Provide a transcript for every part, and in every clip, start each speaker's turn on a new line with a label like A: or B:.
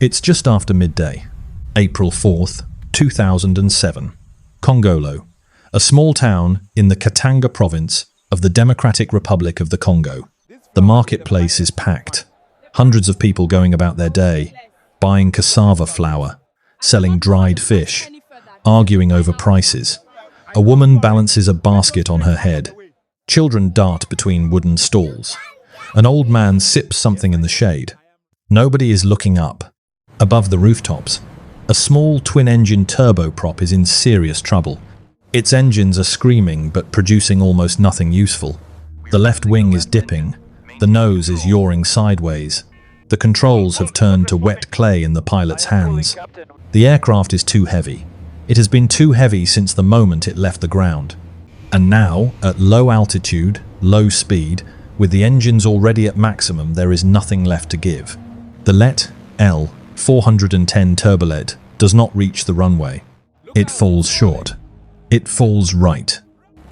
A: It's just after midday, April 4th, 2007. Kongolo, a small town in the Katanga province of the Democratic Republic of the Congo. The marketplace is packed. Hundreds of people going about their day, buying cassava flour, selling dried fish, arguing over prices. A woman balances a basket on her head. Children dart between wooden stalls. An old man sips something in the shade. Nobody is looking up. Above the rooftops, a small twin-engine turboprop is in serious trouble. Its engines are screaming but producing almost nothing useful. The left wing is dipping. The nose is yawing sideways. The controls have turned to wet clay in the pilot's hands. The aircraft is too heavy. It has been too heavy since the moment it left the ground. And now, at low altitude, low speed, with the engines already at maximum, there is nothing left to give. The Let L-410 turbolet does not reach the runway. It falls short. It falls right.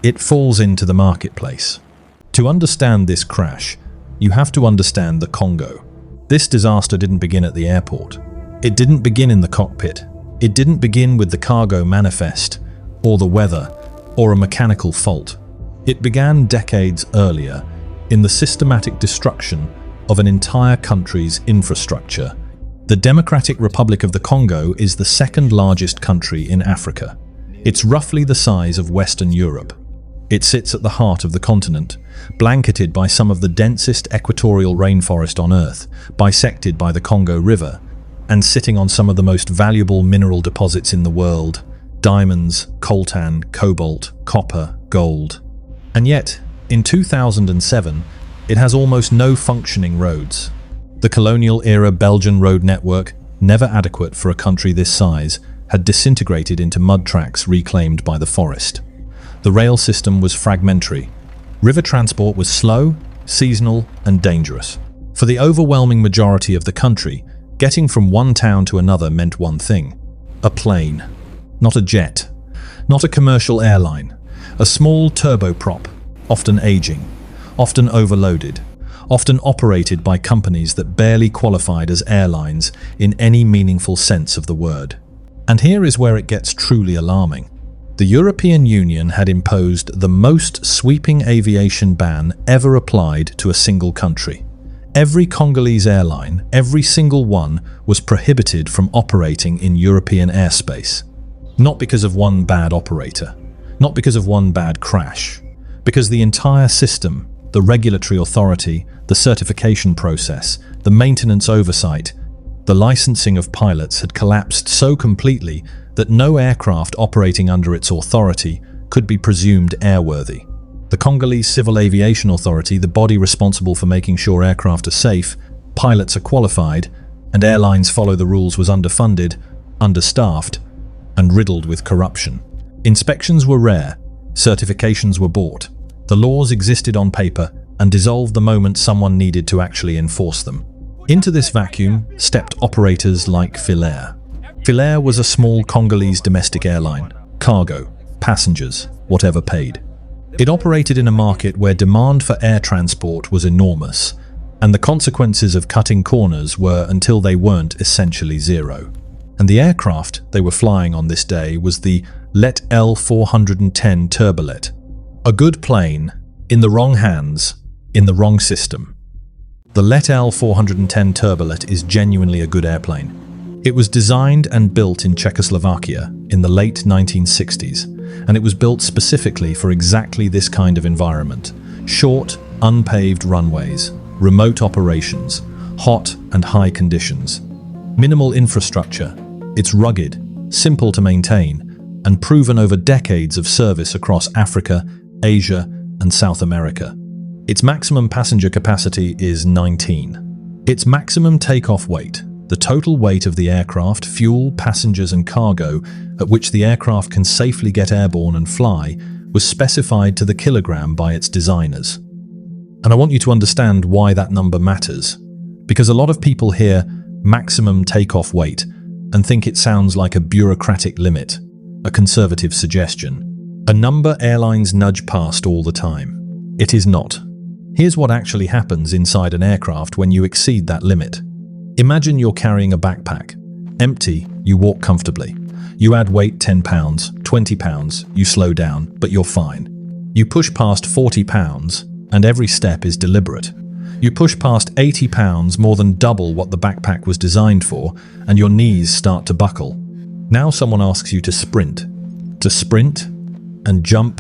A: It falls into the marketplace. To understand this crash, you have to understand the Congo. This disaster didn't begin at the airport. It didn't begin in the cockpit. It didn't begin with the cargo manifest, or the weather, or a mechanical fault. It began decades earlier in the systematic destruction of an entire country's infrastructure. The Democratic Republic of the Congo is the second largest country in Africa. It's roughly the size of Western Europe. It sits at the heart of the continent, blanketed by some of the densest equatorial rainforest on Earth, bisected by the Congo River, and sitting on some of the most valuable mineral deposits in the world: diamonds, coltan, cobalt, copper, gold. And yet, in 2007, it has almost no functioning roads. The colonial-era Belgian road network, never adequate for a country this size, had disintegrated into mud tracks reclaimed by the forest. The rail system was fragmentary. River transport was slow, seasonal, and dangerous. For the overwhelming majority of the country, getting from one town to another meant one thing: a plane. Not a jet. Not a commercial airline. A small turboprop, often aging, often overloaded, often operated by companies that barely qualified as airlines in any meaningful sense of the word. And here is where it gets truly alarming. The European Union had imposed the most sweeping aviation ban ever applied to a single country. Every Congolese airline, every single one, was prohibited from operating in European airspace. Not because of one bad operator, not because of one bad crash, because the entire system, the regulatory authority, the certification process, the maintenance oversight, the licensing of pilots had collapsed so completely that no aircraft operating under its authority could be presumed airworthy. The Congolese Civil Aviation Authority, the body responsible for making sure aircraft are safe, pilots are qualified, and airlines follow the rules, was underfunded, understaffed, and riddled with corruption. Inspections were rare, certifications were bought. The laws existed on paper and dissolved the moment someone needed to actually enforce them. Into this vacuum stepped operators like Filair. Filair was a small Congolese domestic airline, cargo, passengers, whatever paid. It operated in a market where demand for air transport was enormous, and the consequences of cutting corners were, until they weren't, essentially zero. And the aircraft they were flying on this day was the Let L-410 turbolet. A good plane, in the wrong hands, in the wrong system. The Let L-410 turbolet is genuinely a good airplane. It was designed and built in Czechoslovakia in the late 1960s, and it was built specifically for exactly this kind of environment: short, unpaved runways, remote operations, hot and high conditions. Minimal infrastructure. It's rugged, simple to maintain, and proven over decades of service across Africa, Asia, and South America. Its maximum passenger capacity is 19. Its maximum takeoff weight, the total weight of the aircraft, fuel, passengers, and cargo at which the aircraft can safely get airborne and fly, was specified to the kilogram by its designers. And I want you to understand why that number matters, because a lot of people hear maximum takeoff weight and think it sounds like a bureaucratic limit, a conservative suggestion, a number airlines nudge past all the time. It is not. Here's what actually happens inside an aircraft when you exceed that limit. Imagine you're carrying a backpack. Empty, you walk comfortably. You add weight 10 pounds, 20 pounds, you slow down, but you're fine. You push past 40 pounds, and every step is deliberate. You push past 80 pounds, more than double what the backpack was designed for, and your knees start to buckle. Now someone asks you to sprint. To sprint, and jump,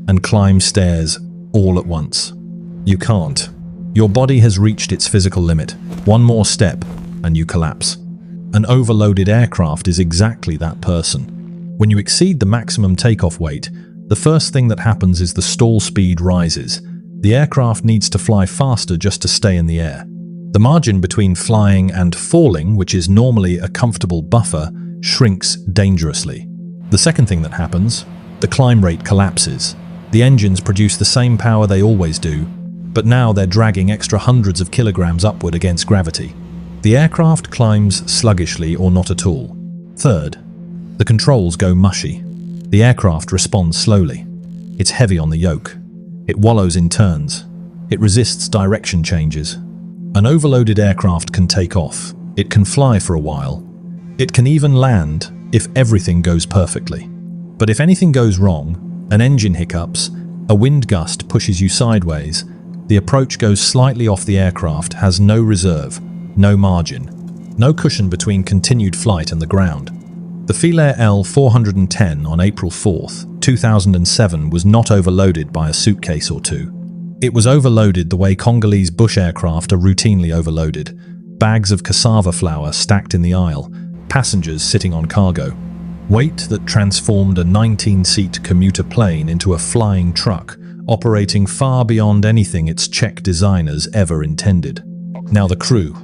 A: and climb stairs all at once. You can't. Your body has reached its physical limit. One more step, and you collapse. An overloaded aircraft is exactly that person. When you exceed the maximum takeoff weight, the first thing that happens is the stall speed rises. The aircraft needs to fly faster just to stay in the air. The margin between flying and falling, which is normally a comfortable buffer, shrinks dangerously. The second thing that happens, the climb rate collapses. The engines produce the same power they always do, but now they're dragging extra hundreds of kilograms upward against gravity. The aircraft climbs sluggishly or not at all. Third, the controls go mushy. The aircraft responds slowly. It's heavy on the yoke. It wallows in turns. It resists direction changes. An overloaded aircraft can take off. It can fly for a while. It can even land if everything goes perfectly. But if anything goes wrong, an engine hiccups, a wind gust pushes you sideways, the approach goes slightly off the aircraft, has no reserve, no margin, no cushion between continued flight and the ground. The Filair L-410 on April 4th, 2007 was not overloaded by a suitcase or two. It was overloaded the way Congolese bush aircraft are routinely overloaded. Bags of cassava flour stacked in the aisle, passengers sitting on cargo. Weight that transformed a 19-seat commuter plane into a flying truck, operating far beyond anything its Czech designers ever intended. Now the crew.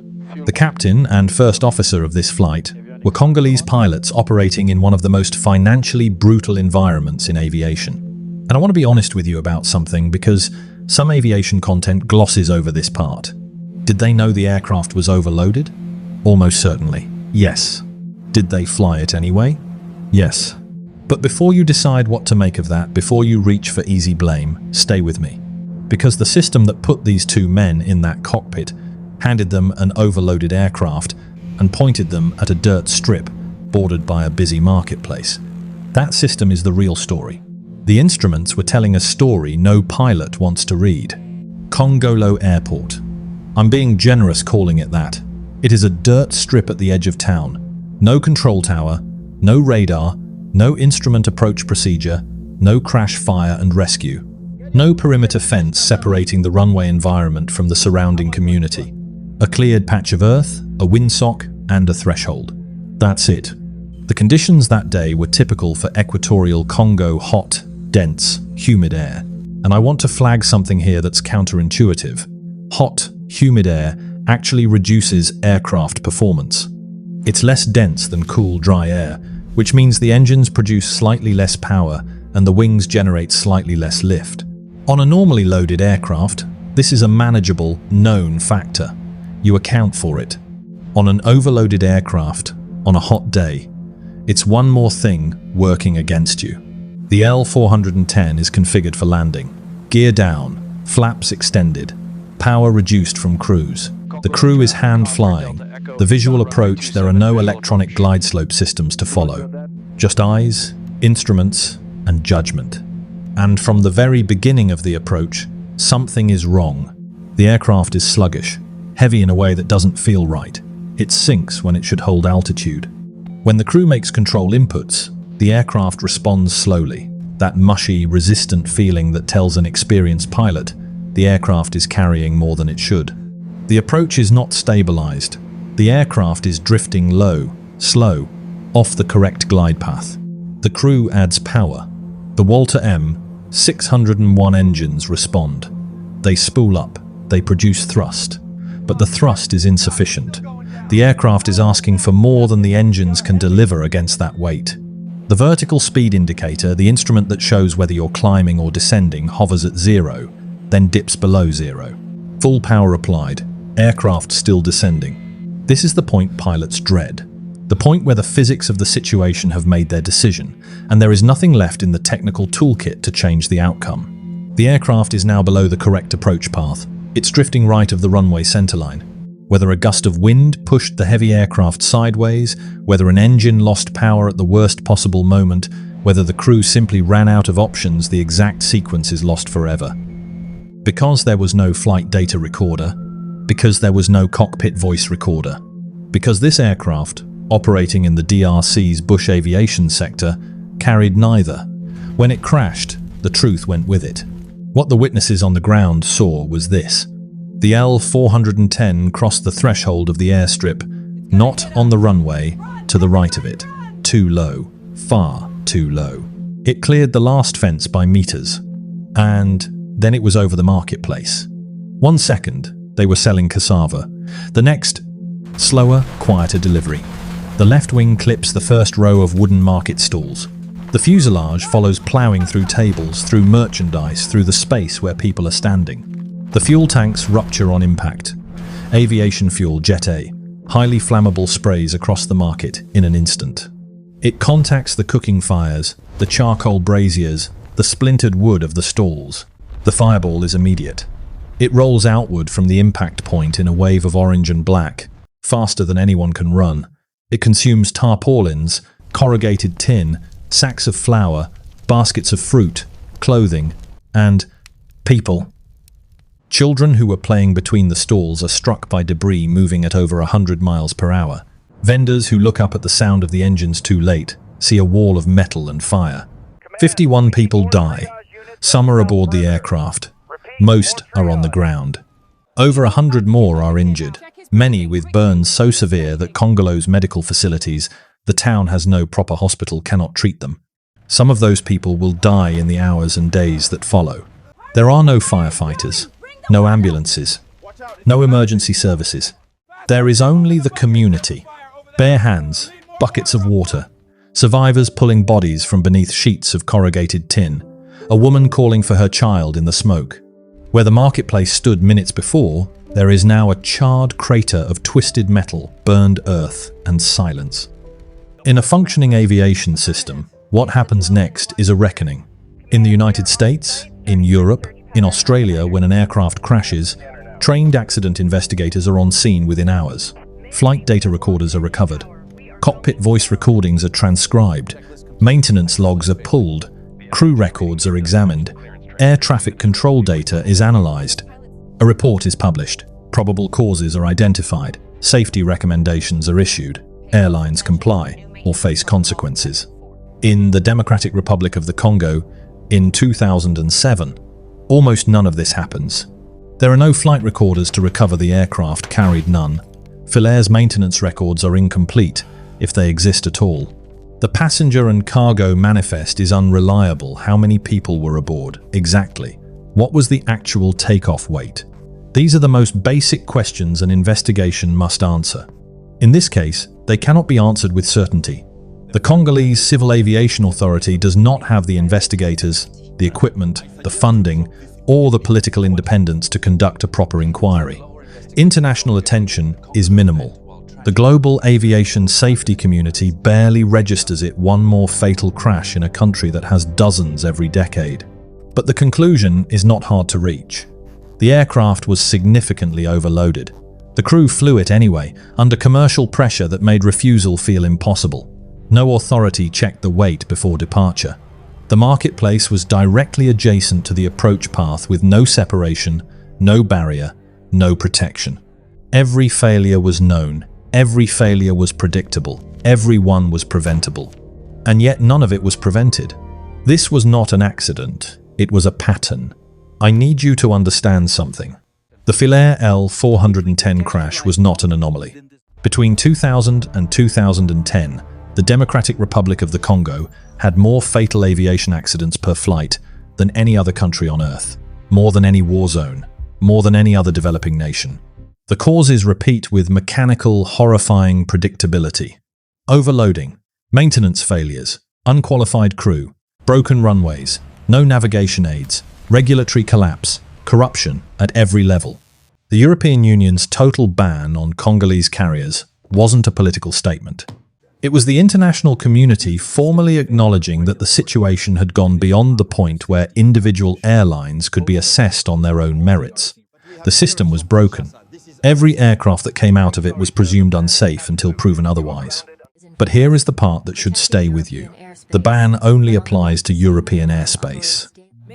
A: The captain and first officer of this flight were Congolese pilots operating in one of the most financially brutal environments in aviation. And I want to be honest with you about something, because some aviation content glosses over this part. Did they know the aircraft was overloaded? Almost certainly, yes. Did they fly it anyway? Yes. But before you decide what to make of that, before you reach for easy blame, stay with me. Because the system that put these two men in that cockpit handed them an overloaded aircraft and pointed them at a dirt strip bordered by a busy marketplace. That system is the real story. The instruments were telling a story no pilot wants to read. Kongolo Airport. I'm being generous calling it that. It is a dirt strip at the edge of town. No control tower, no radar, no instrument approach procedure, no crash fire and rescue. No perimeter fence separating the runway environment from the surrounding community. A cleared patch of earth, a windsock, and a threshold. That's it. The conditions that day were typical for equatorial Congo: hot, dense, humid air. And I want to flag something here that's counterintuitive. Hot, humid air actually reduces aircraft performance. It's less dense than cool, dry air, which means the engines produce slightly less power and the wings generate slightly less lift. On a normally loaded aircraft, this is a manageable, known factor. You account for it. On an overloaded aircraft, on a hot day, it's one more thing working against you. The L-410 is configured for landing. Gear down, flaps extended, power reduced from cruise. The crew is hand-flying. The visual approach, there are no electronic glide slope systems to follow. Just eyes, instruments, and judgment. And from the very beginning of the approach, something is wrong. The aircraft is sluggish, heavy in a way that doesn't feel right. It sinks when it should hold altitude. When the crew makes control inputs, the aircraft responds slowly. That mushy, resistant feeling that tells an experienced pilot the aircraft is carrying more than it should. The approach is not stabilized. The aircraft is drifting low, slow, off the correct glide path. The crew adds power. The Walter M 601 engines respond. They spool up, they produce thrust. But the thrust is insufficient. The aircraft is asking for more than the engines can deliver against that weight. The vertical speed indicator, the instrument that shows whether you're climbing or descending, hovers at 0, then dips below 0. Full power applied, aircraft still descending. This is the point pilots dread. The point where the physics of the situation have made their decision, and there is nothing left in the technical toolkit to change the outcome. The aircraft is now below the correct approach path. It's drifting right of the runway centerline. Whether a gust of wind pushed the heavy aircraft sideways, whether an engine lost power at the worst possible moment, whether the crew simply ran out of options, the exact sequence is lost forever. Because there was no flight data recorder, because there was no cockpit voice recorder, because this aircraft, operating in the DRC's bush aviation sector, carried neither. When it crashed, the truth went with it. What the witnesses on the ground saw was this. The L-410 crossed the threshold of the airstrip, not on the runway, to the right of it. Too low, far too low. It cleared the last fence by meters, and then it was over the marketplace. 1 second, they were selling cassava. The next, slower, quieter delivery. The left wing clips the first row of wooden market stalls. The fuselage follows ploughing through tables, through merchandise, through the space where people are standing. The fuel tanks rupture on impact. Aviation fuel, Jet A, highly flammable sprays across the market in an instant. It contacts the cooking fires, the charcoal braziers, the splintered wood of the stalls. The fireball is immediate. It rolls outward from the impact point in a wave of orange and black, faster than anyone can run. It consumes tarpaulins, corrugated tin, sacks of flour, baskets of fruit, clothing, and people. Children who were playing between the stalls are struck by debris moving at over 100 miles per hour. Vendors who look up at the sound of the engines too late see a wall of metal and fire. 51 people die. Some are aboard the aircraft. Most are on the ground. Over 100 more are injured, many with burns so severe that Kongolo's medical facilities, the town has no proper hospital, cannot treat them. Some of those people will die in the hours and days that follow. There are no firefighters, no ambulances, no emergency services. There is only the community. Bare hands, buckets of water, survivors pulling bodies from beneath sheets of corrugated tin, a woman calling for her child in the smoke. Where the marketplace stood minutes before, there is now a charred crater of twisted metal, burned earth, and silence. In a functioning aviation system, what happens next is a reckoning. In the United States, in Europe, in Australia, when an aircraft crashes, trained accident investigators are on scene within hours. Flight data recorders are recovered. Cockpit voice recordings are transcribed. Maintenance logs are pulled. Crew records are examined. Air traffic control data is analyzed. A report is published. Probable causes are identified. Safety recommendations are issued. Airlines comply or face consequences. In the Democratic Republic of the Congo, in 2007, almost none of this happens. There are no flight recorders to recover the aircraft, carried none. Filair's maintenance records are incomplete, if they exist at all. The passenger and cargo manifest is unreliable. How many people were aboard? Exactly. What was the actual takeoff weight? These are the most basic questions an investigation must answer. In this case, they cannot be answered with certainty. The Congolese Civil Aviation Authority does not have the investigators, the equipment, the funding, or the political independence to conduct a proper inquiry. International attention is minimal. The global aviation safety community barely registers it one more fatal crash in a country that has dozens every decade. But the conclusion is not hard to reach. The aircraft was significantly overloaded. The crew flew it anyway, under commercial pressure that made refusal feel impossible. No authority checked the weight before departure. The marketplace was directly adjacent to the approach path with no separation, no barrier, no protection. Every failure was known. Every failure was predictable. Every one was preventable. And yet none of it was prevented. This was not an accident. It was a pattern. I need you to understand something. The Filair L-410 crash was not an anomaly. Between 2000 and 2010, the Democratic Republic of the Congo had more fatal aviation accidents per flight than any other country on Earth, more than any war zone, more than any other developing nation. The causes repeat with mechanical, horrifying predictability. Overloading, maintenance failures, unqualified crew, broken runways, no navigation aids, regulatory collapse, corruption at every level. The European Union's total ban on Congolese carriers wasn't a political statement. It was the international community formally acknowledging that the situation had gone beyond the point where individual airlines could be assessed on their own merits. The system was broken. Every aircraft that came out of it was presumed unsafe until proven otherwise. But here is the part that should stay with you. The ban only applies to European airspace.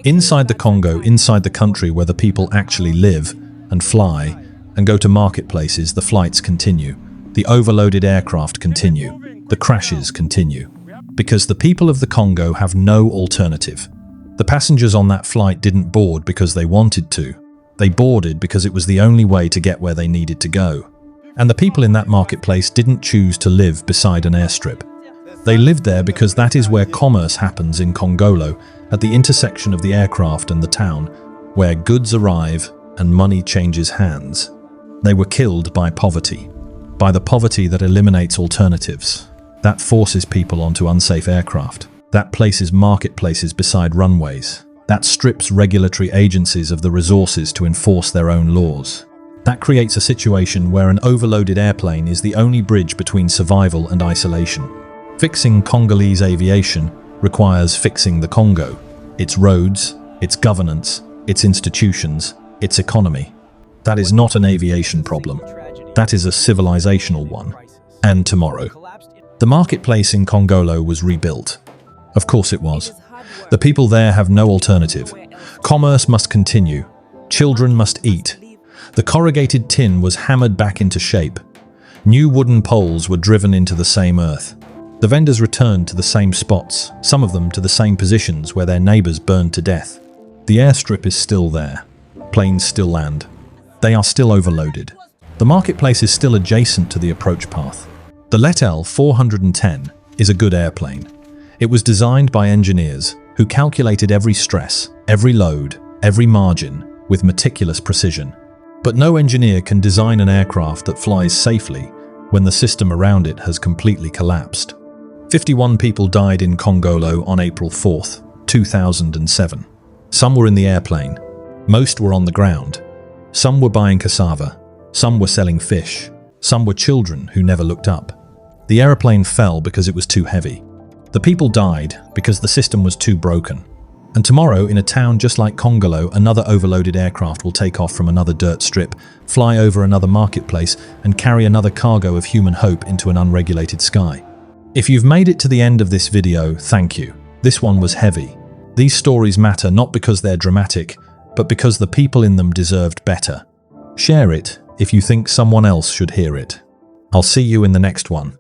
A: Inside the Congo, inside the country where the people actually live and fly and go to marketplaces, the flights continue. The overloaded aircraft continue. The crashes continue. Because the people of the Congo have no alternative. The passengers on that flight didn't board because they wanted to. They boarded because it was the only way to get where they needed to go. And the people in that marketplace didn't choose to live beside an airstrip. They lived there because that is where commerce happens in Kongolo, at the intersection of the aircraft and the town, where goods arrive and money changes hands. They were killed by poverty, by the poverty that eliminates alternatives, that forces people onto unsafe aircraft, that places marketplaces beside runways, that strips regulatory agencies of the resources to enforce their own laws. That creates a situation where an overloaded airplane is the only bridge between survival and isolation. Fixing Congolese aviation requires fixing the Congo, its roads, its governance, its institutions, its economy. That is not an aviation problem. That is a civilizational one. And tomorrow. The marketplace in Kongolo was rebuilt. Of course it was. The people there have no alternative. Commerce must continue. Children must eat. The corrugated tin was hammered back into shape. New wooden poles were driven into the same earth. The vendors returned to the same spots, some of them to the same positions where their neighbors burned to death. The airstrip is still there. Planes still land. They are still overloaded. The marketplace is still adjacent to the approach path. The Let L-410 is a good airplane. It was designed by engineers who calculated every stress, every load, every margin with meticulous precision. But no engineer can design an aircraft that flies safely when the system around it has completely collapsed. 51 people died in Kongolo on April 4th, 2007. Some were in the airplane. Most were on the ground. Some were buying cassava. Some were selling fish. Some were children who never looked up. The airplane fell because it was too heavy. The people died because the system was too broken. And tomorrow, in a town just like Kongolo, another overloaded aircraft will take off from another dirt strip, fly over another marketplace, and carry another cargo of human hope into an unregulated sky. If you've made it to the end of this video, thank you. This one was heavy. These stories matter not because they're dramatic, but because the people in them deserved better. Share it if you think someone else should hear it. I'll see you in the next one.